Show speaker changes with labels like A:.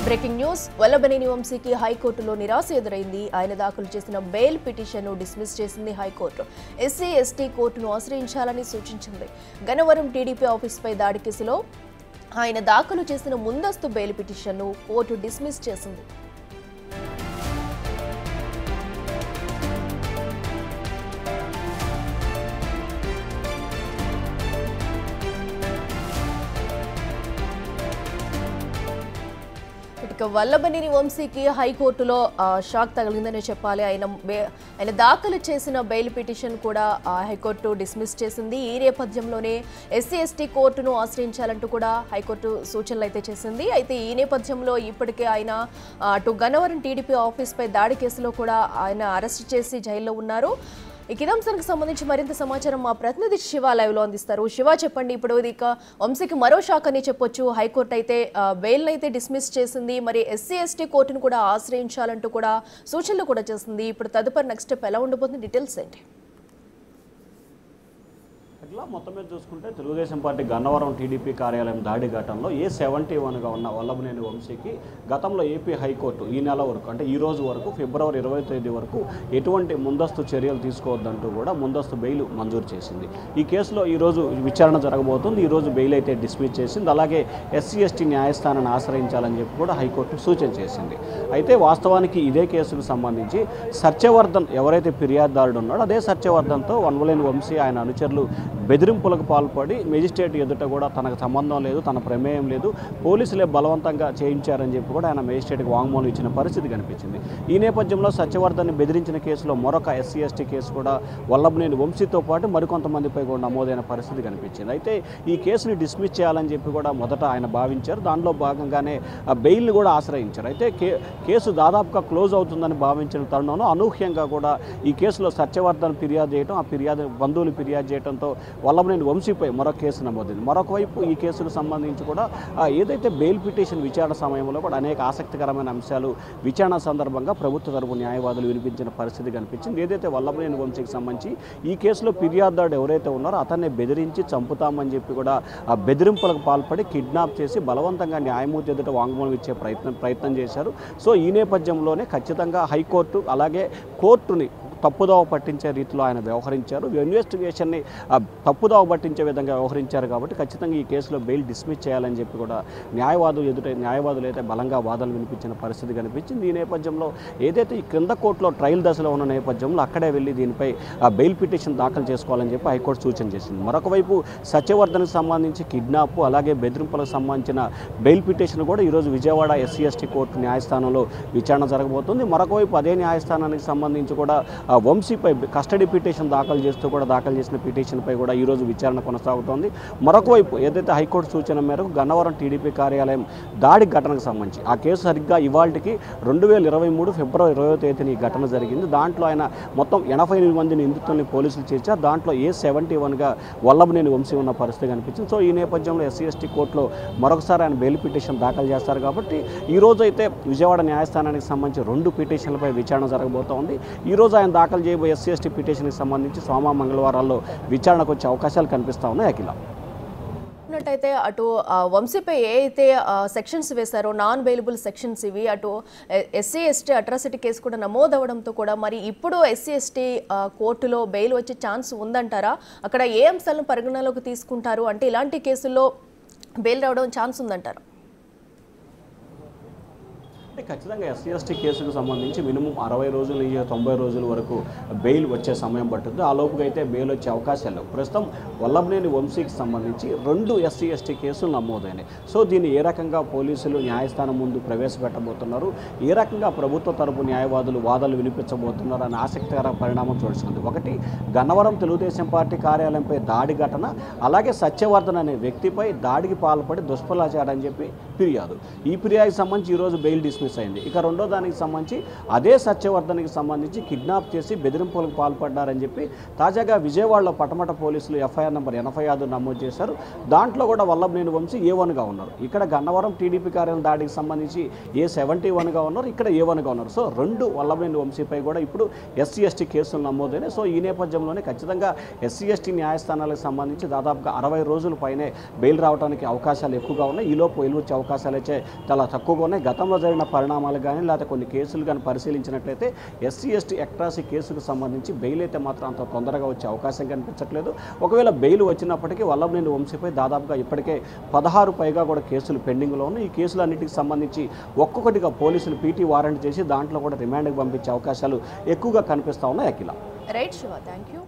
A: Breaking news Vallabhaneni వంశీకి హైకోర్టులో నిరాశ ఎదురైంది. ఆయన దాఖలు చేసిన బెయిల్ పిటిషన్ను డిస్మిస్ చేసింది హైకోర్టు. ఎస్సీ ఎస్టీ కోర్టును ఆశ్రయించాలని సూచించింది. గన్నవరం టీడీపీ ఆఫీసుపై దాడి కేసులో ఆయన దాఖలు చేసిన ముందస్తు బెయిల్ పిటిషన్ను కోర్టు డిస్మిస్ చేసింది. వల్లభనేని వంశీకి హైకోర్టులో షాక్ తగిలిందనే చెప్పాలి. ఆయన దాఖలు చేసిన బెయిల్ పిటిషన్ కూడా హైకోర్టు డిస్మిస్ చేసింది. ఈ నేపథ్యంలోనే ఎస్సీ ఎస్టీ కోర్టును ఆశ్రయించాలంటూ కూడా హైకోర్టు సూచనలు అయితే చేసింది. అయితే ఈ నేపథ్యంలో ఇప్పటికే ఆయన అటు గన్నవరం టీడీపీ ఆఫీస్పై దాడి కేసులో కూడా ఆయన అరెస్ట్ చేసి జైల్లో ఉన్నారు. ఇక అంశానికి సంబంధించి మరింత సమాచారం మా ప్రతినిధి శివ లైవ్లో అందిస్తారు. శివ, చెప్పండి. ఇప్పుడు ఇక వంశీకి మరో షాక్ అని చెప్పొచ్చు. హైకోర్టు అయితే బెయిల్ అయితే డిస్మిస్ చేసింది. మరి ఎస్సీ ఎస్టీ కోర్టును కూడా ఆశ్రయించాలంటూ కూడా సూచనలు కూడా చేసింది. ఇప్పుడు తదుపరి నెక్స్ట్ స్టెప్ ఎలా ఉండబోతుంది? డీటెయిల్స్ ఏంటి?
B: ఇట్లా మొత్తం మీద చూసుకుంటే తెలుగుదేశం పార్టీ గన్నవరం టీడీపీ కార్యాలయం దాడి ఘటనలో A71గా ఉన్న వల్లభనేని వంశీకి గతంలో ఏపీ హైకోర్టు ఈ నెల వరకు అంటే ఈ రోజు వరకు ఫిబ్రవరి 20వ తేదీ వరకు ఎటువంటి ముందస్తు చర్యలు తీసుకోవద్దంటూ కూడా ముందస్తు బెయిల్ మంజూరు చేసింది. ఈ కేసులో ఈరోజు విచారణ జరగబోతుంది. ఈరోజు బెయిల్ అయితే డిస్మిస్ చేసింది. అలాగే ఎస్సీ ఎస్టీ న్యాయస్థానాన్ని ఆశ్రయించాలని చెప్పి కూడా హైకోర్టు సూచన చేసింది. అయితే వాస్తవానికి ఇదే కేసుకు సంబంధించి సత్యవర్ధన్ ఎవరైతే ఫిర్యాదుదారుడు ఉన్నాడో అదే సత్యవర్ధన్తో వల్లభనేని వంశీ ఆయన అనుచరులు బెదిరింపులకు పాల్పడి మెజిస్ట్రేట్ ఎదుట కూడా తనకు సంబంధం లేదు, తన ప్రమేయం లేదు, పోలీసులే బలవంతంగా చేయించారని చెప్పి కూడా ఆయన మెజిస్ట్రేట్కి వాంగ్మూలం ఇచ్చిన పరిస్థితి కనిపించింది. ఈ నేపథ్యంలో సత్యవర్ధన్ని బెదిరించిన కేసులో మరొక ఎస్సీ ఎస్టీ కేసు కూడా వల్లభనేని వంశీతో పాటు మరికొంతమందిపై కూడా నమోదైన పరిస్థితి కనిపించింది. అయితే ఈ కేసుని డిస్మిస్ చేయాలని చెప్పి కూడా మొదట ఆయన భావించారు. దానిలో భాగంగానే ఆ బెయిల్ని కూడా ఆశ్రయించారు. అయితే కేసు దాదాపుగా క్లోజ్ అవుతుందని భావించిన తరుణంలో అనూహ్యంగా కూడా ఈ కేసులో సత్యవర్ధన్ ఫిర్యాదు చేయడం, ఆ ఫిర్యాదు బంధువులు ఫిర్యాదు చేయడంతో వల్లభనేని వంశీపై మరొక కేసు నమోదైంది. మరొక వైపు ఈ కేసుకు సంబంధించి కూడా ఏదైతే బెయిల్ పిటిషన్ విచారణ సమయంలో కూడా అనేక ఆసక్తికరమైన అంశాలు విచారణ సందర్భంగా ప్రభుత్వ తరపు న్యాయవాదులు వినిపించిన పరిస్థితి కనిపించింది. ఏదైతే వల్లభనేని వంశీకి సంబంధించి ఈ కేసులో ఫిర్యాదుదారుడు ఎవరైతే ఉన్నారో అతన్ని బెదిరించి చంపుతామని చెప్పి కూడా ఆ బెదిరింపులకు పాల్పడి కిడ్నాప్ చేసి బలవంతంగా న్యాయమూర్తి ఎదుట వాంగ్మూలం ఇచ్చే ప్రయత్నం చేశారు. సో ఈ నేపథ్యంలోనే ఖచ్చితంగా హైకోర్టు అలాగే కోర్టుని తప్పుదోవ పట్టించే రీతిలో ఆయన వ్యవహరించారు. ఇన్వెస్టిగేషన్ని తప్పుదోవ పట్టించే విధంగా వ్యవహరించారు. కాబట్టి ఖచ్చితంగా ఈ కేసులో బెయిల్ డిస్మిస్ చేయాలని చెప్పి కూడా న్యాయవాదులు అయితే బలంగా వాదనలు వినిపించిన పరిస్థితి కనిపించింది. ఈ నేపథ్యంలో ఏదైతే ఈ క్రింద కోర్టులో ట్రయల్ దశలో ఉన్న నేపథ్యంలో అక్కడే వెళ్ళి దీనిపై బెయిల్ పిటిషన్ దాఖలు చేసుకోవాలని చెప్పి హైకోర్టు సూచన చేసింది. మరొక వైపు సత్యవర్ధన్కి సంబంధించి కిడ్నాప్ అలాగే బెదిరింపులకు సంబంధించిన బెయిల్ పిటిషన్ కూడా ఈరోజు విజయవాడ ఎస్సీ ఎస్టీ కోర్టు న్యాయస్థానంలో విచారణ జరగబోతుంది. మరొక వైపు అదే న్యాయస్థానానికి సంబంధించి కూడా వంశీపై కస్టడీ పిటిషన్ దాఖలు చేసిన పిటిషన్పై కూడా ఈరోజు విచారణ కొనసాగుతోంది. మరొక వైపు ఏదైతే హైకోర్టు సూచన మేరకు గన్నవరం టీడీపీ కార్యాలయం దాడి ఘటనకు సంబంధించి ఆ కేసు సరిగ్గా ఇవాళకి 2023 ఫిబ్రవరి 20వ తేదీన ఈ ఘటన జరిగింది. దాంట్లో ఆయన మొత్తం 88 మంది నిందితుల్ని పోలీసులు చేర్చారు. దాంట్లో A71గా వల్లభనేని వంశీ ఉన్న పరిస్థితి కనిపించింది. సో ఈ నేపథ్యంలో ఎస్సీ ఎస్టీ కోర్టులో మరొకసారి ఆయన బెయిల్ పిటిషన్ దాఖలు చేస్తారు. కాబట్టి ఈరోజు అయితే విజయవాడ న్యాయస్థానానికి సంబంధించి 2 పిటిషన్లపై విచారణ జరగబోతోంది. ఈరోజు ఆయన దాఖలు చేయబోయే ఎస్సీ ఎస్టీ పిటిషన్కి సంబంధించి సోమ మంగళవారాల్లో విచారణకు వచ్చే అవకాశాలు కనిపిస్తూ ఉన్నాయి. అఖిల
A: అయితే అటు వంశీపై ఏ అయితే సెక్షన్స్ వేశారో నాన్ బెయిలబుల్ సెక్షన్స్ ఇవి, అటు ఎస్సీ ఎస్టీ అట్రాసిటీ కేసు కూడా నమోదవడంతో కూడా మరి ఇప్పుడు ఎస్సీ ఎస్టీ కోర్టులో బెయిల్ వచ్చే ఛాన్స్ ఉందంటారా? అక్కడ ఏ అంశాలను పరిగణలోకి తీసుకుంటారు? అంటే ఇలాంటి కేసుల్లో బెయిల్ రావడం ఛాన్స్ ఉందంటారా?
B: ఖచ్చితంగా ఎస్సీ ఎస్టీ కేసుకు సంబంధించి మినిమం 60 రోజుల నుంచి 90 రోజుల వరకు బెయిల్ వచ్చే సమయం పడుతుంది. ఆ లోపుగా అయితే బెయిల్ వచ్చే అవకాశాలు లేవు. ప్రస్తుతం వల్లభనేని వంశీకి సంబంధించి 2 ఎస్సీ ఎస్టీ కేసులు నమోదైనాయి. సో దీన్ని ఏ రకంగా పోలీసులు న్యాయస్థానం ముందు ప్రవేశపెట్టబోతున్నారు, ఏ రకంగా ప్రభుత్వ తరపు న్యాయవాదులు వాదనలు వినిపించబోతున్నారు అనే ఆసక్తికర పరిణామం చూడుతుంది. ఒకటి, గన్నవరం తెలుగుదేశం పార్టీ కార్యాలయంపై దాడి ఘటన, అలాగే సత్యవర్ధన్ అనే వ్యక్తిపై దాడికి పాల్పడి దుష్ప్రచారం అని చెప్పి ఫిర్యాదు. ఈ ఫిర్యాదుకి సంబంధించి ఈరోజు బెయిల్ డిస్మిస్ డిస్మిస్ అయింది. ఇక రెండో దానికి సంబంధించి అదే సత్యవర్ధన్కి సంబంధించి కిడ్నాప్ చేసి బెదిరింపులకు పాల్పడ్డారని చెప్పి తాజాగా విజయవాడలో పటమట పోలీసులు ఎఫ్ఐఆర్ నెంబర్ 85 నమోదు చేశారు. దాంట్లో కూడా వల్లభనేని వంశీ A1గా ఉన్నారు. ఇక్కడ గన్నవరం టీడీపీ కార్యాలయం దాడికి సంబంధించి A71గా ఉన్నారు, ఇక్కడ A1గా ఉన్నారు. సో రెండు వల్లభనేని వంశీపై కూడా ఇప్పుడు SC ST కేసులు నమోదైనాయి. సో ఈ నేపథ్యంలోనే ఖచ్చితంగా SC ST న్యాయస్థానాలకు సంబంధించి దాదాపుగా 60 రోజుల పైనే బెయిల్ రావడానికి అవకాశాలు ఎక్కువగా ఉన్నాయి. ఈలోపు బెయిల్ వచ్చే అవకాశాలు అయితే చాలా తక్కువగా ఉన్నాయి. గతంలో జరిగిన పరిణామాలు కానీ లేకపోతే కొన్ని కేసులు కానీ పరిశీలించినట్లయితే SC ST అట్రాసిటీ కేసుకు సంబంధించి బెయిల్ అయితే మాత్రం అంత తొందరగా వచ్చే అవకాశం కనిపించట్లేదు. ఒకవేళ బెయిల్ వచ్చినప్పటికీ వల్లభనేని వంశీపై దాదాపుగా ఇప్పటికే 16 పైగా కూడా కేసులు పెండింగ్లో ఉన్నాయి. ఈ కేసులన్నిటికి సంబంధించి ఒక్కొక్కటిగా పోలీసులు PT వారెంట్ చేసి దాంట్లో కూడా రిమాండ్కి పంపించే అవకాశాలు ఎక్కువగా కనిపిస్తూ ఉన్నాయి. Akhila.
A: Right Shiva, thank you.